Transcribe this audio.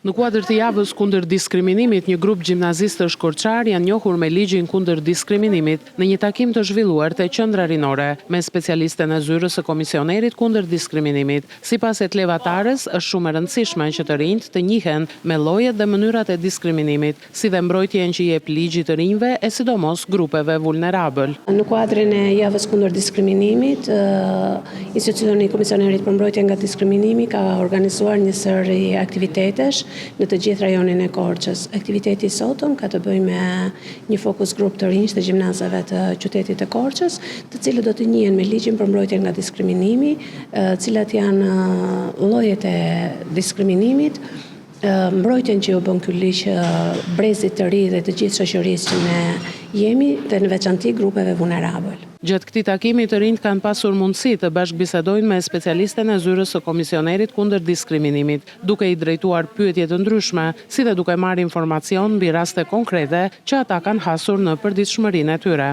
Në kuadër të javës kundër diskriminimit, një grup gjimnazistësh korçar janë njohur me ligjin kundër diskriminimit në një takim të zhvilluar te Qendra Rinore me specialisten e zyrës së komisionerit kundër diskriminimit. Sipas e levatares, është shumë e rëndësishme që të rinjt të njihen me llojet dhe mënyrat e diskriminimit, si dhe mbrojtjen që jep ligji të rinjve e sidomos grupeve vulnerabël. Në kuadrin e javës kundër diskriminimit, institucioni i Komisionerit për mbrojtje nga diskriminimi ka organizuar një seri aktivitetesh në të gjithë rajonin e Korçës. Aktiviteti i sotëm ka të bëjë me një fokus grup të rinj të gjimnazave të qytetit të Korçës, të cilët do të njihen me ligjin për mbrojtje nga diskriminimi, cilat janë llojet e diskriminimit, mbrojtjen që u bën ky ligj brezit të ri dhe të gjithë shoqërisë që ne jemi dhe në veçanti grupeve vulnerabël. Gjatë këtij takimi të rinjt kanë pasur mundësi të bashkëbisedojnë me specialisten e zyrës së komisionerit kundër diskriminimit, duke i drejtuar pyetje të ndryshme, si dhe duke marrë informacion mbi raste konkrete që ata kanë hasur në përditshmërinë e tyre.